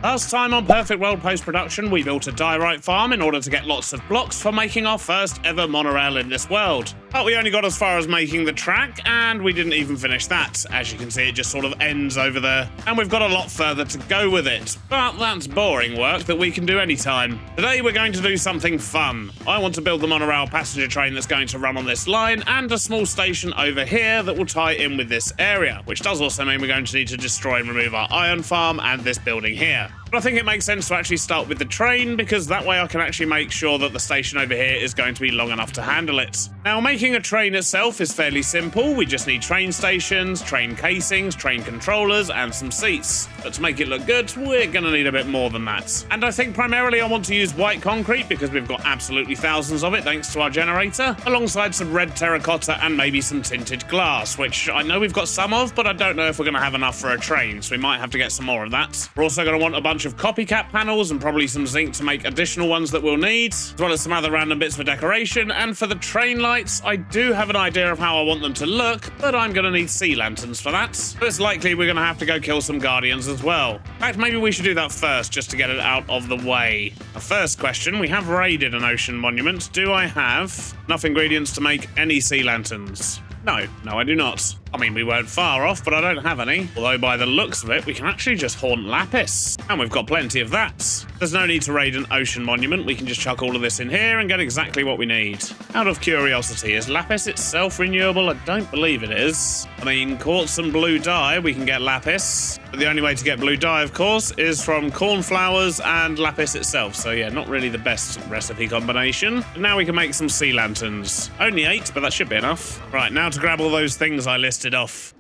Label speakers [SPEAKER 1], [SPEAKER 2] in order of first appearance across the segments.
[SPEAKER 1] Last time on Perfect World post-production, we built a diorite farm in order to get lots of blocks for making our first ever monorail in this world. But we only got as far as making the track, and we didn't even finish that. As you can see, it just sort of ends over there, and we've got a lot further to go with it. But that's boring work that we can do anytime. Today we're going to do something fun. I want to build the monorail passenger train that's going to run on this line, and a small station over here that will tie in with this area, which does also mean we're going to need to destroy and remove our iron farm and this building here. But I think it makes sense to actually start with the train, because that way I can actually make sure that the station over here is going to be long enough to handle it. Now, making a train itself is fairly simple. We just need train stations, train casings, train controllers, and some seats. But to make it look good, we're going to need a bit more than that. And I think primarily I want to use white concrete, because we've got absolutely thousands of it thanks to our generator, alongside some red terracotta and maybe some tinted glass, which I know we've got some of, but I don't know if we're going to have enough for a train, so we might have to get some more of that. We're also going to want a bunch of copycat panels and probably some zinc to make additional ones that we'll need, as well as some other random bits for decoration. And for the train lights, I do have an idea of how I want them to look, but I'm going to need sea lanterns for that. So it's likely we're going to have to go kill some guardians as well. In fact, maybe we should do that first, just to get it out of the way. The first question, we have raided an ocean monument. Do I have enough ingredients to make any sea lanterns? No, I do not. I mean, we weren't far off, but I don't have any. Although by the looks of it, we can actually just haunt lapis. And we've got plenty of that. There's no need to raid an ocean monument. We can just chuck all of this in here and get exactly what we need. Out of curiosity, is lapis itself renewable? I don't believe it is. I mean, quartz and blue dye, we can get lapis. But the only way to get blue dye, of course, is from cornflowers and lapis itself. So yeah, not really the best recipe combination. But now we can make some sea lanterns. Only 8, but that should be enough. Right, now to grab all those things I listed off.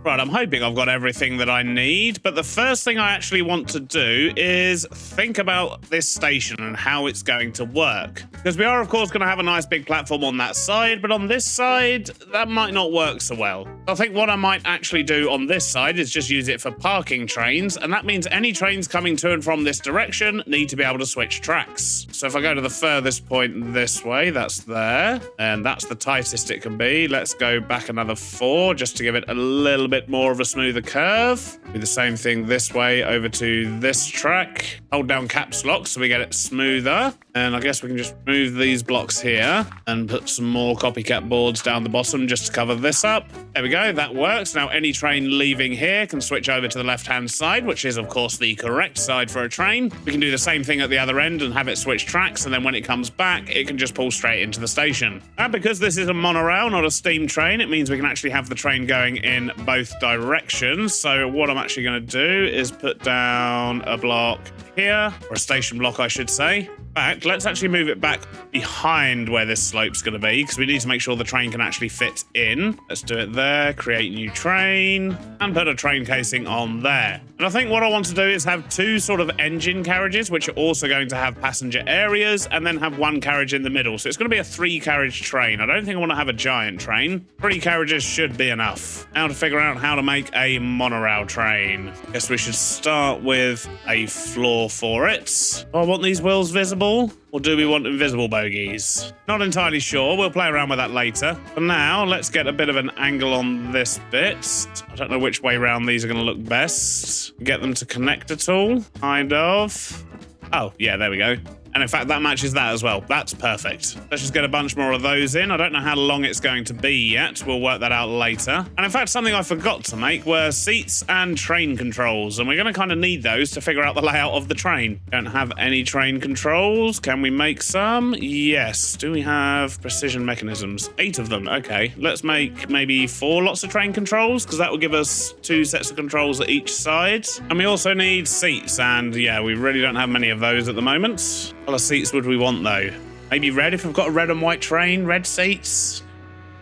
[SPEAKER 1] Right, I'm hoping I've got everything that I need, but the first thing I actually want to do is think about this station and how it's going to work. Because we are, of course, going to have a nice big platform on that side, but on this side, that might not work so well. I think what I might actually do on this side is just use it for parking trains, and that means any trains coming to and from this direction need to be able to switch tracks. So if I go to the furthest point this way, that's there, and that's the tightest it can be. Let's go back another 4 just to give it a little bit more of a smoother curve. Do the same thing this way over to this track. Hold down caps lock so we get it smoother. And I guess we can just move these blocks here and put some more copycat boards down the bottom just to cover this up. There we go, that works. Now any train leaving here can switch over to the left-hand side, which is of course the correct side for a train. We can do the same thing at the other end and have it switch tracks, and then when it comes back, it can just pull straight into the station. And because this is a monorail, not a steam train, it means we can actually have the train going in both directions. So what I'm actually going to do is put down a block here, or a station block I should say. In fact, let's actually move it back behind where this slope's going to be, because we need to make sure the train can actually fit in. Let's do it there, create new train, and put a train casing on there. And I think what I want to do is have 2 sort of engine carriages, which are also going to have passenger areas, and then have 1 carriage in the middle. So it's going to be a 3-carriage train. I don't think I want to have a giant train. 3 carriages should be enough. Now to figure out how to make a monorail train. Guess we should start with a floor for it. Do I want these wheels visible? Or do we want invisible bogies? Not entirely sure. We'll play around with that later. For now, let's get a bit of an angle on this bit. I don't know which way round these are going to look best. Get them to connect at all. Kind of. Oh, yeah, there we go. And in fact, that matches that as well. That's perfect. Let's just get a bunch more of those in. I don't know how long it's going to be yet. We'll work that out later. And in fact, something I forgot to make were seats and train controls. And we're going to kind of need those to figure out the layout of the train. Don't have any train controls. Can we make some? Yes. Do we have precision mechanisms? 8 of them. Okay. Let's make maybe 4 lots of train controls, because that will give us 2 sets of controls at each side. And we also need seats. And yeah, we really don't have many of those at the moment. What colour seats would we want though? Maybe red if we've got a red and white train, red seats.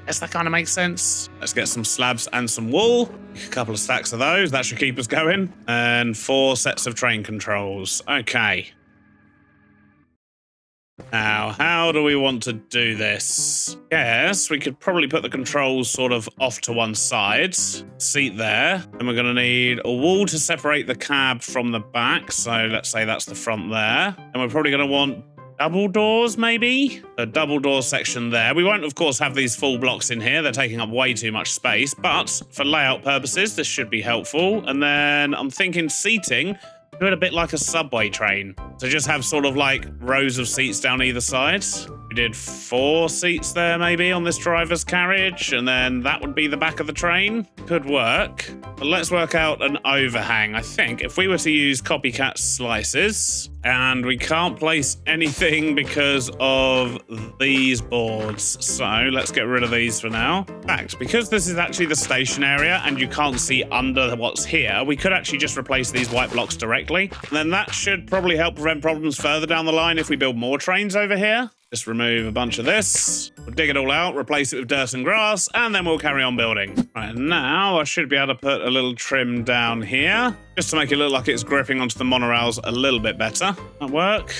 [SPEAKER 1] Guess that kind of makes sense. Let's get some slabs and some wool. A couple of stacks of those, that should keep us going. And 4 sets of train controls. Okay. Now, how do we want to do this? Yes, we could probably put the controls sort of off to one side. Seat there. And we're going to need a wall to separate the cab from the back. So let's say that's the front there. And we're probably going to want double doors, maybe? A double door section there. We won't, of course, have these full blocks in here. They're taking up way too much space, but for layout purposes, this should be helpful. And then I'm thinking seating, do it a bit like a subway train. So just have sort of like rows of seats down either side. We did 4 seats there maybe on this driver's carriage, and then that would be the back of the train. Could work. But let's work out an overhang. I think if we were to use copycat slices, and we can't place anything because of these boards. So let's get rid of these for now. In fact, because this is actually the station area and you can't see under what's here, we could actually just replace these white blocks directly. And then that should probably help prevent problems further down the line if we build more trains over here. Just remove a bunch of this. We'll dig it all out, replace it with dirt and grass, and then we'll carry on building. Right, now I should be able to put a little trim down here, just to make it look like it's gripping onto the monorails a little bit better. That work?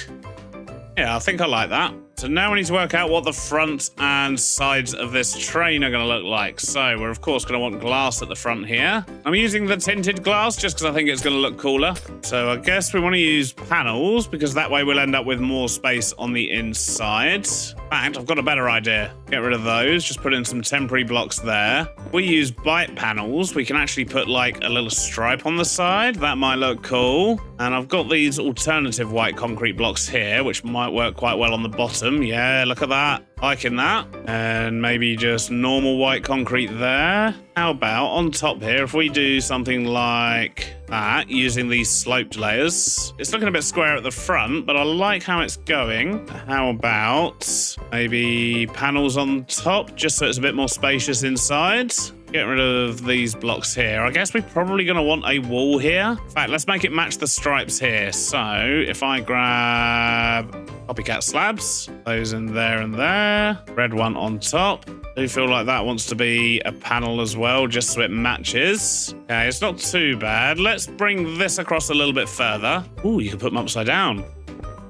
[SPEAKER 1] Yeah, I think I like that. So now we need to work out what the front and sides of this train are going to look like. So we're of course going to want glass at the front here. I'm using the tinted glass just because I think it's going to look cooler. So I guess we want to use panels because that way we'll end up with more space on the inside. In fact, I've got a better idea. Get rid of those, just put in some temporary blocks there. If we use bite panels, we can actually put like a little stripe on the side. That might look cool. And I've got these alternative white concrete blocks here, which might work quite well on the bottom. Yeah, look at that. Liking that. And maybe just normal white concrete there. How about on top here, if we do something like that, using these sloped layers. It's looking a bit square at the front, but I like how it's going. How about maybe panels on top, just so it's a bit more spacious inside? Get rid of these blocks here. I guess we're probably going to want a wall here. In fact, let's make it match the stripes here. So if I grab copycat slabs, those in there and there, red one on top. I do feel like that wants to be a panel as well, just so it matches. Okay, it's not too bad. Let's bring this across a little bit further. Ooh, you can put them upside down.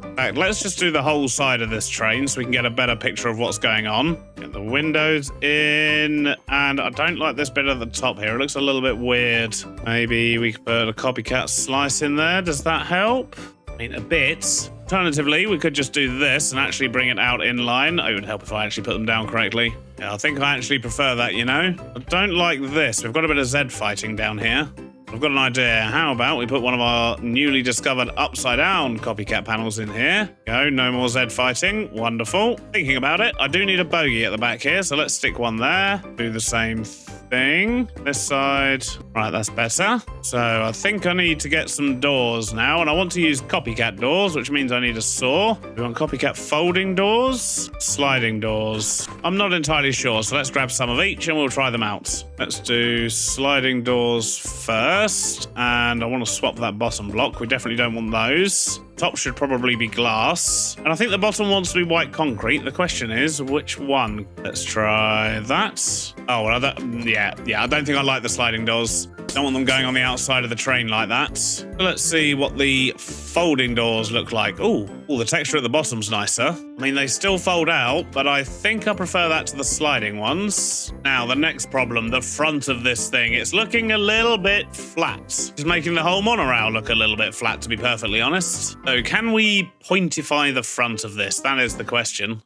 [SPEAKER 1] In fact, let's just do the whole side of this train so we can get a better picture of what's going on. Get the windows in, and I don't like this bit at the top here. It looks a little bit weird. Maybe we could put a copycat slice in there. Does that help? I mean, a bit. Alternatively, we could just do this and actually bring it out in line. It would help if I actually put them down correctly. Yeah, I think I actually prefer that, you know? I don't like this. We've got a bit of Z fighting down here. I've got an idea. How about we put one of our newly discovered upside down copycat panels in here? Go, no more Z fighting. Wonderful. Thinking about it, I do need a bogey at the back here, so let's stick one there. Do the same thing. This side. Right, that's better. So I think I need to get some doors now, and I want to use copycat doors, which means I need a saw. We want copycat folding doors, sliding doors. I'm not entirely sure, so let's grab some of each and we'll try them out. Let's do sliding doors first, and I want to swap that bottom block. We definitely don't want those. Top should probably be glass, and I think the bottom wants to be white concrete. The question is, which one? Let's try that. Oh, well, yeah, I don't think I like the sliding doors. Don't want them going on the outside of the train like that. So let's see what the folding doors look like. Ooh, the texture at the bottom's nicer. I mean, they still fold out, but I think I prefer that to the sliding ones. Now, the next problem, the front of this thing. It's looking a little bit flat. It's making the whole monorail look a little bit flat, to be perfectly honest. So can we pointify the front of this? That is the question.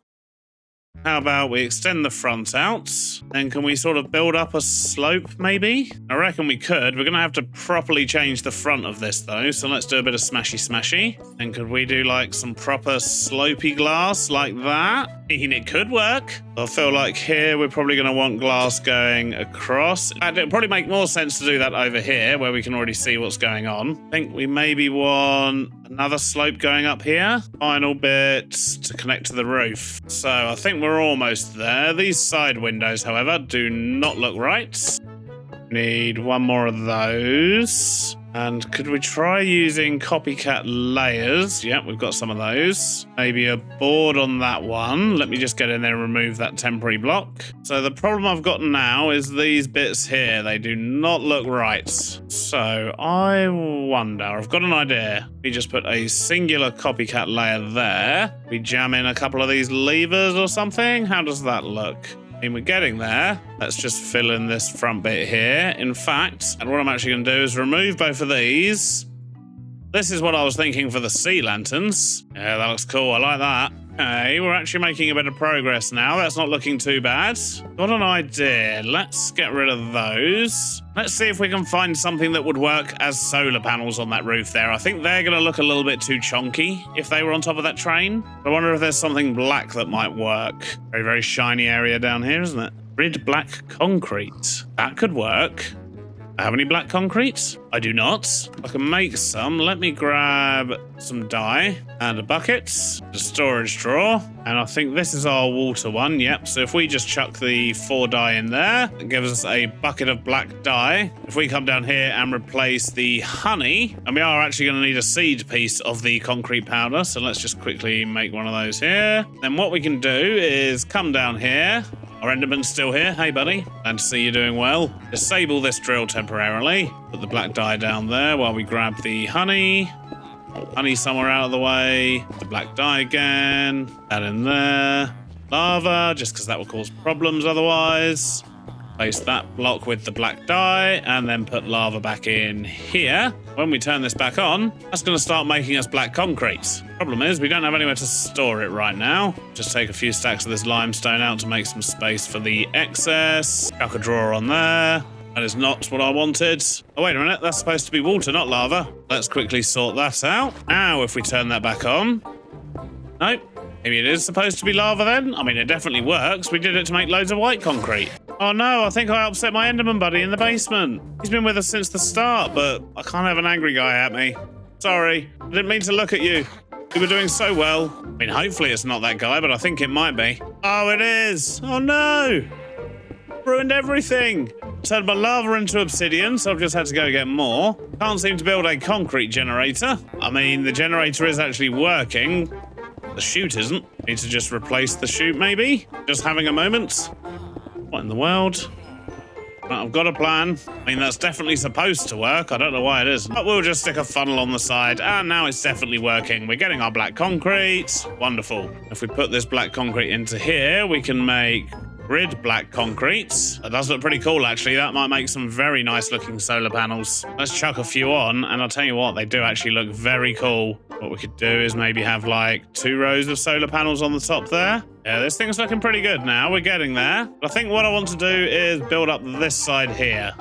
[SPEAKER 1] How about we extend the front out, and can we sort of build up a slope, maybe? I reckon we could. We're going to have to properly change the front of this, though, so let's do a bit of smashy. And could we do, like, some proper slopey glass like that? I mean, it could work. I feel like here we're probably going to want glass going across. In fact, it would probably make more sense to do that over here, where we can already see what's going on. I think we maybe want another slope going up here. Final bit to connect to the roof. So I think we're almost there. These side windows, however, do not look right. Need one more of those. And could we try using copycat layers? Yep, we've got some of those. Maybe a board on that one. Let me just get in there and remove that temporary block. So the problem I've got now is these bits here. They do not look right. So I wonder, I've got an idea. We just put a singular copycat layer there. We jam in a couple of these levers or something. How does that look? I mean, we're getting there. Let's just fill in this front bit here. In fact, and what I'm actually going to do is remove both of these. This is what I was thinking for the sea lanterns. Yeah, that looks cool. I like that. Okay, we're actually making a bit of progress now. That's not looking too bad. Got an idea. Let's get rid of those. Let's see if we can find something that would work as solar panels on that roof there. I think they're going to look a little bit too chonky if they were on top of that train. I wonder if there's something black that might work. Very, very shiny area down here, isn't it? Red black concrete. That could work. I have any black concrete? I do not. I can make some. Let me grab some dye and a bucket, a storage drawer, and I think this is our water one. Yep, so if we just chuck the 4 dye in there, it gives us a bucket of black dye. If we come down here and replace the honey, and we are actually going to need a seed piece of the concrete powder, so let's just quickly make one of those here. Then what we can do is come down here. Our Enderman's still here. Hey, buddy. Glad to see you doing well. Disable this drill temporarily. Put the black dye down there while we grab the honey. Honey somewhere out of the way. The black dye again. That in there. Lava, just because that will cause problems otherwise. Place that block with the black dye and then put lava back in here. When we turn this back on, that's going to start making us black concrete. Problem is, we don't have anywhere to store it right now. Just take a few stacks of this limestone out to make some space for the excess. Chuck a drawer on there. That is not what I wanted. Oh, wait a minute. That's supposed to be water, not lava. Let's quickly sort that out. Now, if we turn that back on. Nope. Maybe it is supposed to be lava then? I mean, it definitely works. We did it to make loads of white concrete. Oh no, I think I upset my Enderman buddy in the basement. He's been with us since the start, but I can't have an angry guy at me. Sorry, I didn't mean to look at you. You were doing so well. I mean, hopefully it's not that guy, but I think it might be. Oh, it is. Oh no. Ruined everything. Turned my lava into obsidian, so I've just had to go get more. Can't seem to build a concrete generator. I mean, the generator is actually working. The chute isn't. Need to just replace the chute, maybe? Just having a moment. What in the world? I've got a plan. I mean, that's definitely supposed to work. I don't know why it isn't. But we'll just stick a funnel on the side. And now it's definitely working. We're getting our black concrete. Wonderful. If we put this black concrete into here, we can make grid black concrete. That does look pretty cool, actually. That might make some very nice looking solar panels. Let's chuck a few on, and I'll tell you what, they do actually look very cool. What we could do is maybe have like 2 rows of solar panels on the top there. Yeah, this thing's looking pretty good now. We're getting there. But I think what I want to do is build up this side here.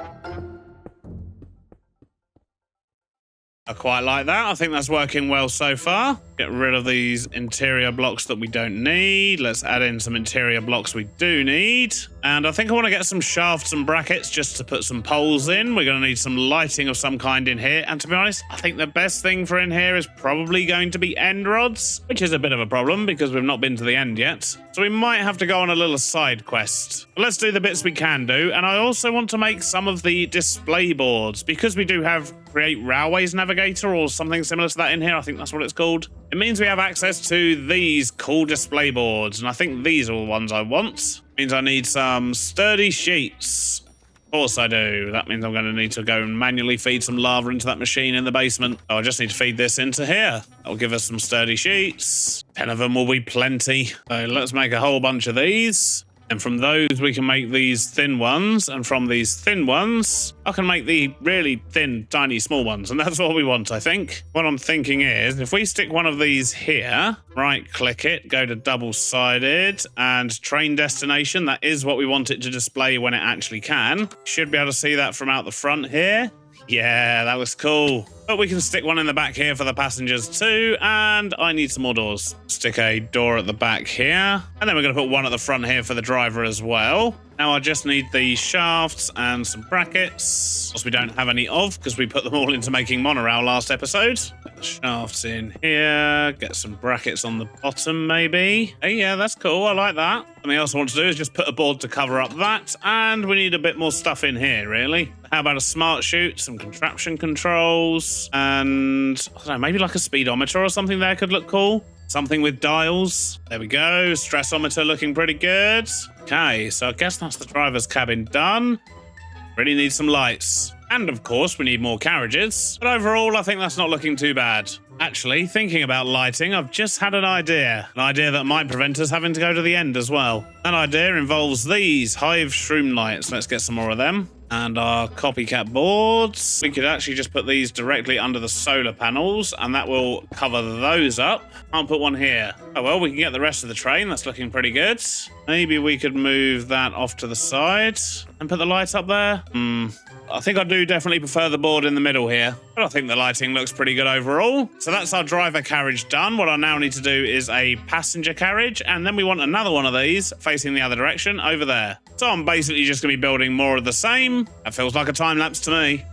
[SPEAKER 1] I quite like that. I think that's working well so far. Get rid of these interior blocks that we don't need. Let's add in some interior blocks we do need. And I think I want to get some shafts and brackets just to put some poles in. We're going to need some lighting of some kind in here. And to be honest, I think the best thing for in here is probably going to be end rods, which is a bit of a problem because we've not been to the end yet. So we might have to go on a little side quest. But let's do the bits we can do. And I also want to make some of the display boards because we do have Create Railways Navigator or something similar to that in here. I think that's what it's called. It means we have access to these cool display boards, and I think these are the ones I want. Means I need some sturdy sheets. Of course I do. That means I'm going to need to go and manually feed some lava into that machine in the basement. Oh, I just need to feed this into here. That'll give us some sturdy sheets. 10 of them will be plenty. So let's make a whole bunch of these. And from those, we can make these thin ones. And from these thin ones, I can make the really thin, tiny, small ones. And that's what we want, I think. What I'm thinking is, if we stick one of these here, right-click it, go to double-sided, and train destination, that is what we want it to display when it actually can. Should be able to see that from out the front here. Yeah, that was cool. But we can stick one in the back here for the passengers too, and I need some more doors. Stick a door at the back here, and then we're going to put one at the front here for the driver as well. Now I just need the shafts and some brackets, which we don't have any of because we put them all into making monorail last episode. Get the shafts in here, get some brackets on the bottom maybe. Hey, yeah, that's cool, I like that. Something else I want to do is just put a board to cover up that, and we need a bit more stuff in here, really. How about a smart chute, some contraption controls, and I don't know, maybe like a speedometer or something there could look cool. Something with dials. There we go. Stressometer looking pretty good. Okay, so I guess that's the driver's cabin done. Really need some lights. And of course, we need more carriages. But overall, I think that's not looking too bad. Actually, thinking about lighting, I've just had an idea. An idea that might prevent us having to go to the end as well. That idea involves these Hive Shroom lights. Let's get some more of them. And our copycat boards. We could actually just put these directly under the solar panels, and that will cover those up. Can't put one here. Oh well, we can get the rest of the train. That's looking pretty good. Maybe we could move that off to the side and put the light up there. I think I do definitely prefer the board in the middle here, but I think the lighting looks pretty good overall. So that's our driver carriage done. What I now need to do is a passenger carriage, and then we want another one of these facing the other direction over there. So I'm basically just going to be building more of the same. That feels like a time lapse to me.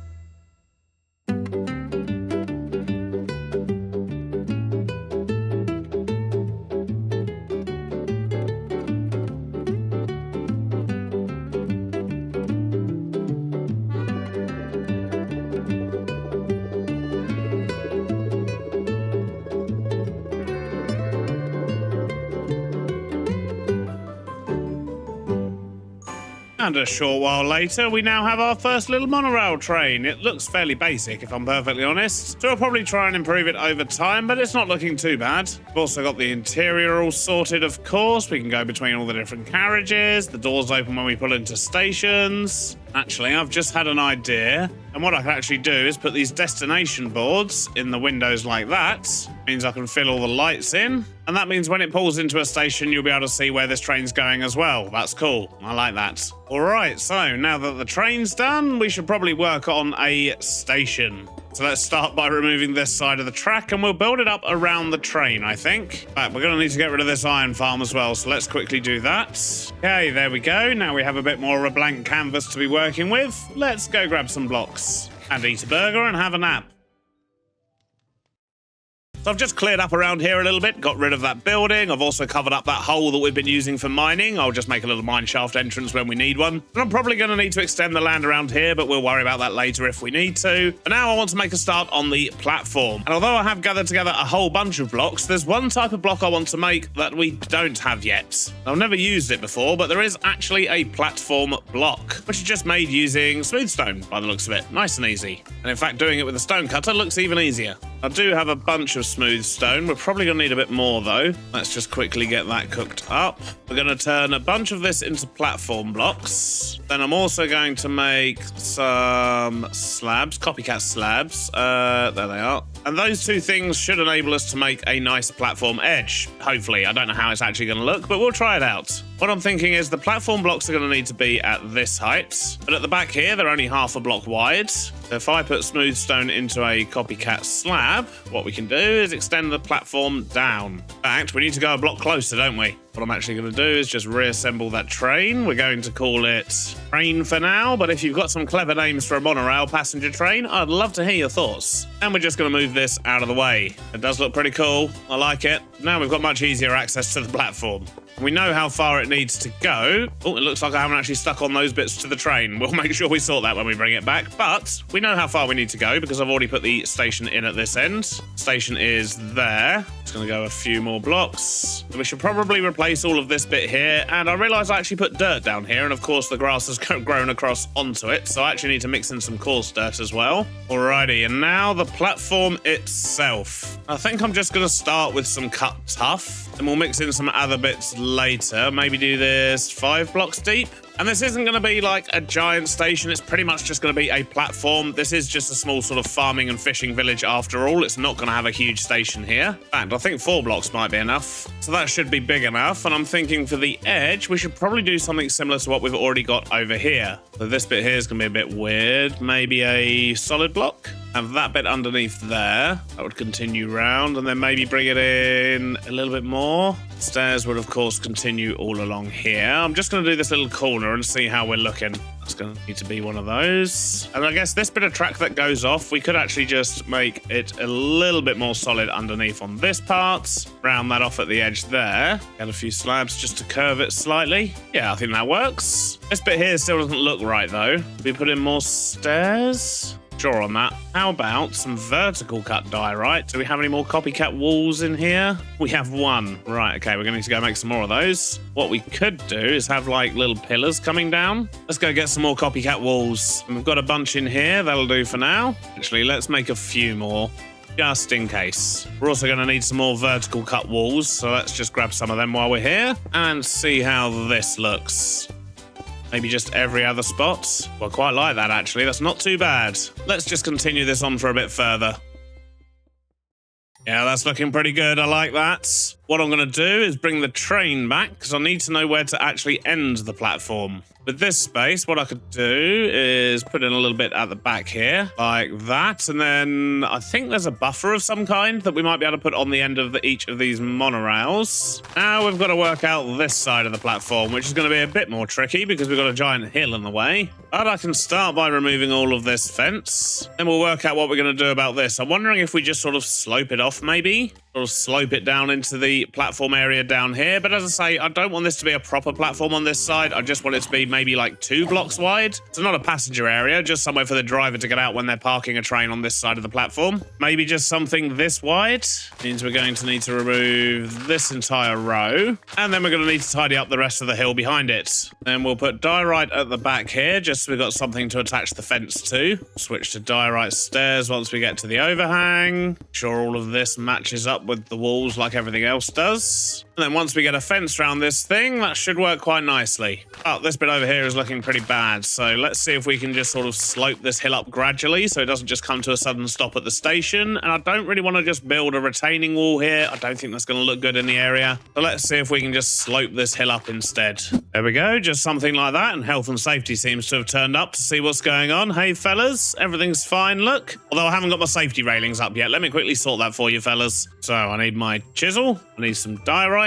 [SPEAKER 1] And a short while later, we now have our first little monorail train. It looks fairly basic, if I'm perfectly honest. So we'll probably try and improve it over time, but it's not looking too bad. We've also got the interior all sorted, of course. We can go between all the different carriages. The doors open when we pull into stations. Actually, I've just had an idea. And what I can actually do is put these destination boards in the windows like that. Means I can fill all the lights in. And that means when it pulls into a station, you'll be able to see where this train's going as well. That's cool. I like that. All right, so now that the train's done, we should probably work on a station. So let's start by removing this side of the track, and we'll build it up around the train, I think. Right, we're going to need to get rid of this iron farm as well, so let's quickly do that. Okay, there we go. Now we have a bit more of a blank canvas to be working with. Let's go grab some blocks and eat a burger and have a nap. So I've just cleared up around here a little bit, got rid of that building. I've also covered up that hole that we've been using for mining. I'll just make a little mine shaft entrance when we need one. And I'm probably going to need to extend the land around here, but we'll worry about that later if we need to. For now, I want to make a start on the platform. And although I have gathered together a whole bunch of blocks, there's one type of block I want to make that we don't have yet. I've never used it before, but there is actually a platform block, which is just made using smooth stone by the looks of it. Nice and easy. And in fact, doing it with a stone cutter looks even easier. I do have a bunch of smooth stone. We're probably going to need a bit more, though. Let's just quickly get that cooked up. We're going to turn a bunch of this into platform blocks. Then I'm also going to make some slabs, copycat slabs. There they are. And those two things should enable us to make a nice platform edge. Hopefully. I don't know how it's actually going to look, but we'll try it out. What I'm thinking is the platform blocks are going to need to be at this height, but at the back here, they're only half a block wide. So if I put smooth stone into a copycat slab, what we can do is extend the platform down. In fact, we need to go a block closer, don't we? What I'm actually going to do is just reassemble that train. We're going to call it train for now, but if you've got some clever names for a monorail passenger train, I'd love to hear your thoughts. And we're just going to move this out of the way. It does look pretty cool. I like it. Now we've got much easier access to the platform. We know how far it needs to go. Oh, it looks like I haven't actually stuck on those bits to the train. We'll make sure we sort that when we bring it back. But we know how far we need to go because I've already put the station in at this end. Station is there. It's going to go a few more blocks. We should probably replace all of this bit here. And I realised I actually put dirt down here. And of course, the grass has grown across onto it. So I actually need to mix in some coarse dirt as well. Alrighty, and now the platform itself. I think I'm just going to start with some cut tuff. And we'll mix in some other bits later. Maybe do this 5 blocks deep. And this isn't going to be like a giant station. It's pretty much just going to be a platform. This is just a small sort of farming and fishing village after all. It's not going to have a huge station here. And I think 4 blocks might be enough. So that should be big enough. And I'm thinking for the edge, we should probably do something similar to what we've already got over here. So this bit here is going to be a bit weird. Maybe a solid block. Have that bit underneath there. That would continue round, and then maybe bring it in a little bit more. Stairs would, of course, continue all along here. I'm just going to do this little corner and see how we're looking. It's going to need to be one of those. And I guess this bit of track that goes off, we could actually just make it a little bit more solid underneath on this part. Round that off at the edge there. Add a few slabs just to curve it slightly. Yeah, I think that works. This bit here still doesn't look right, though. We put in more stairs. Sure on that. How about some vertical cut diorite? Do we have any more copycat walls in here? We have 1. Right, okay, we're going to need to go make some more of those. What we could do is have like little pillars coming down. Let's go get some more copycat walls. And we've got a bunch in here. That'll do for now. Actually, let's make a few more. Just in case. We're also going to need some more vertical cut walls. So let's just grab some of them while we're here and see how this looks. Maybe just every other spot. Well, quite like that, actually. That's not too bad. Let's just continue this on for a bit further. Yeah, that's looking pretty good. I like that. What I'm going to do is bring the train back because I need to know where to actually end the platform. With this space, what I could do is put in a little bit at the back here, like that. And then I think there's a buffer of some kind that we might be able to put on the end of each of these monorails. Now we've got to work out this side of the platform, which is going to be a bit more tricky because we've got a giant hill in the way. But I can start by removing all of this fence. Then we'll work out what we're going to do about this. I'm wondering if we just sort of slope it off, maybe. Sort of slope it down into the platform area down here. But as I say, I don't want this to be a proper platform on this side. I just want it to be maybe like 2 blocks wide. It's not a passenger area, just somewhere for the driver to get out when they're parking a train on this side of the platform. Maybe just something this wide. Means we're going to need to remove this entire row. And then we're going to need to tidy up the rest of the hill behind it. Then we'll put diorite at the back here, just so we've got something to attach the fence to. Switch to diorite stairs once we get to the overhang. Make sure all of this matches up with the walls like everything else does. And then once we get a fence around this thing, that should work quite nicely. Oh, this bit over here is looking pretty bad. So let's see if we can just sort of slope this hill up gradually so it doesn't just come to a sudden stop at the station. And I don't really want to just build a retaining wall here. I don't think that's going to look good in the area. So let's see if we can just slope this hill up instead. There we go, just something like that. And health and safety seems to have turned up to see what's going on. Hey, fellas, everything's fine, look. Although I haven't got my safety railings up yet. Let me quickly sort that for you, fellas. So I need my chisel. I need some diorite.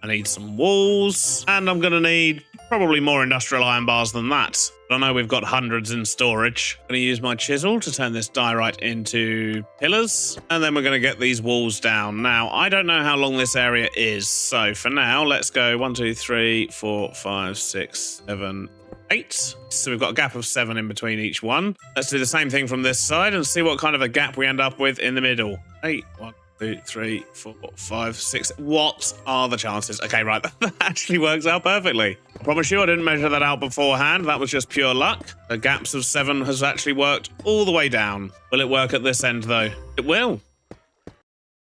[SPEAKER 1] I need some walls, and I'm going to need probably more industrial iron bars than that. But I know we've got hundreds in storage. I'm going to use my chisel to turn this diorite into pillars, and then we're going to get these walls down. Now, I don't know how long this area is, so for now, let's go 1, 2, 3, 4, 5, 6, 7, 8. So we've got a gap of 7 in between each one. Let's do the same thing from this side and see what kind of a gap we end up with in the middle. 8, 1, 2, 3, 4, 5, 6. What are the chances? Okay, right. That actually works out perfectly. I promise you I didn't measure that out beforehand. That was just pure luck. The gaps of 7 has actually worked all the way down. Will it work at this end, though? It will.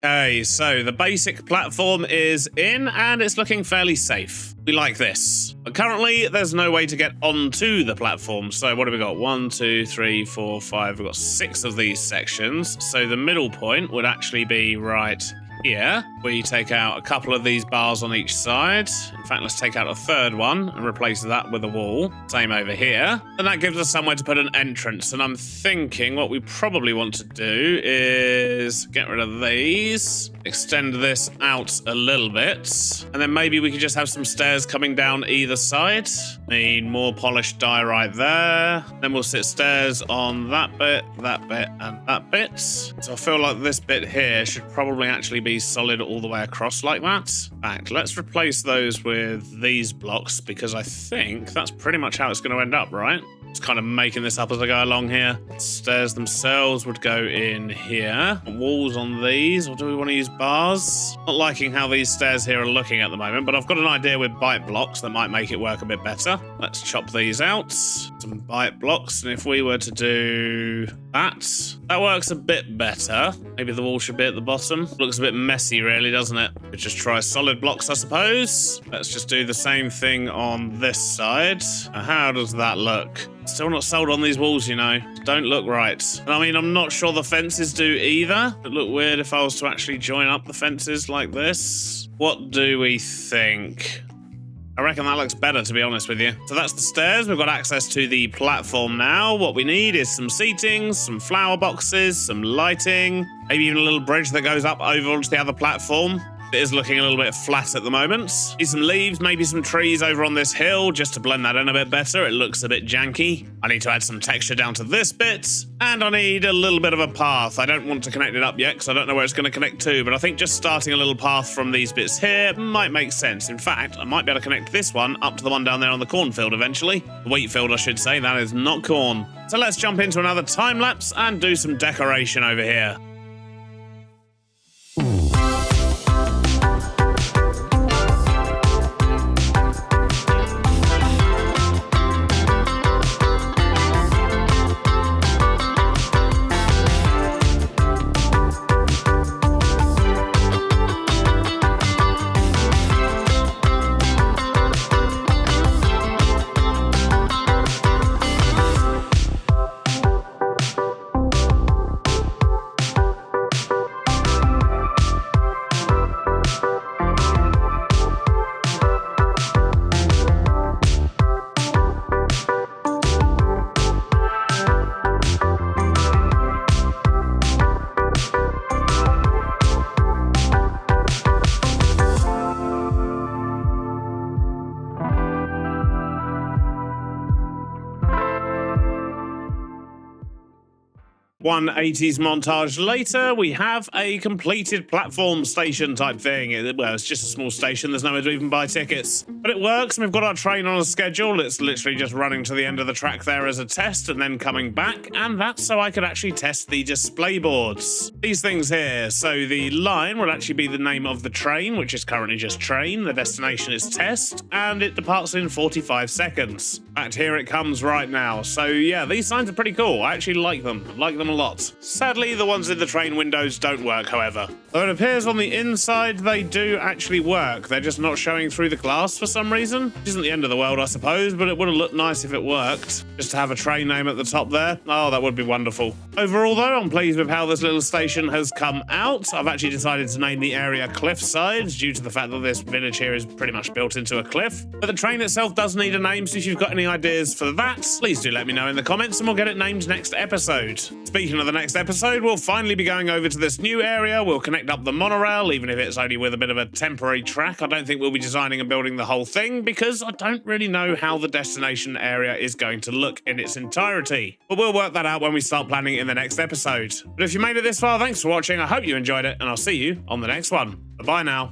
[SPEAKER 1] Okay, so the basic platform is in and it's looking fairly safe. We like this. But currently, there's no way to get onto the platform. So what have we got? 1, 2, 3, 4, 5. We've got 6 of these sections. So the middle point would actually be right here. We take out a couple of these bars on each side. In fact, let's take out a third one and replace that with a wall. Same over here. And that gives us somewhere to put an entrance. And I'm thinking what we probably want to do is get rid of these, extend this out a little bit, and then maybe we could just have some stairs coming down either side. Need more polished diorite there. Then we'll sit stairs on that bit, and that bit. So I feel like this bit here should probably actually be solid all the way across like that. In fact, let's replace those with these blocks because I think that's pretty much how it's going to end up, right? Just kind of making this up as I go along here. Stairs themselves would go in here. Walls on these, or do we want to use bars? Not liking how these stairs here are looking at the moment, but I've got an idea with bite blocks that might make it work a bit better. Let's chop these out. Some bite blocks, and if we were to do that works a bit better. Maybe the wall should be at the bottom. Looks a bit messy, really, doesn't it? We just try solid blocks, I suppose. Let's just do the same thing on this side. Now, how does that look? Still not sold on these walls, you know. Don't look right. And I mean, I'm not sure the fences do either. It'd look weird if I was to actually join up the fences like this. What do we think? I reckon that looks better, to be honest with you. So that's the stairs. We've got access to the platform now. What we need is some seating, some flower boxes, some lighting, maybe even a little bridge that goes up over onto the other platform. It is looking a little bit flat at the moment. Need some leaves, maybe some trees over on this hill just to blend that in a bit better. It looks a bit janky. I need to add some texture down to this bit. And I need a little bit of a path. I don't want to connect it up yet because I don't know where it's going to connect to. But I think just starting a little path from these bits here might make sense. In fact, I might be able to connect this one up to the one down there on the cornfield eventually. The wheat field, I should say. That is not corn. So let's jump into another time lapse and do some decoration over here. One 80s montage later, we have a completed platform station type thing. Well, it's just a small station, there's nowhere to even buy tickets. But it works, and we've got our train on a schedule. It's literally just running to the end of the track there as a test and then coming back, and that's so I could actually test the display boards. These things here, so the line will actually be the name of the train, which is currently just train, the destination is test, and it departs in 45 seconds. And here it comes right now. So yeah, these signs are pretty cool. I actually like them a lot. Sadly, the ones in the train windows don't work, however. Though it appears on the inside they do actually work. They're just not showing through the glass for some reason. Which isn't the end of the world, I suppose, but it would have looked nice if it worked. Just to have a train name at the top there. Oh, that would be wonderful. Overall, though, I'm pleased with how this little station has come out. I've actually decided to name the area Cliffside due to the fact that this village here is pretty much built into a cliff. But the train itself does need a name, so if you've got any ideas for that, please do let me know in the comments and we'll get it named next episode. Speaking of the next episode, we'll finally be going over to this new area. We'll connect up the monorail, even if it's only with a bit of a temporary track. I don't think we'll be designing and building the whole thing because I don't really know how the destination area is going to look in its entirety. But we'll work that out when we start planning it in the next episode. But if you made it this far, thanks for watching. I hope you enjoyed it, and I'll see you on the next one. Bye-bye now.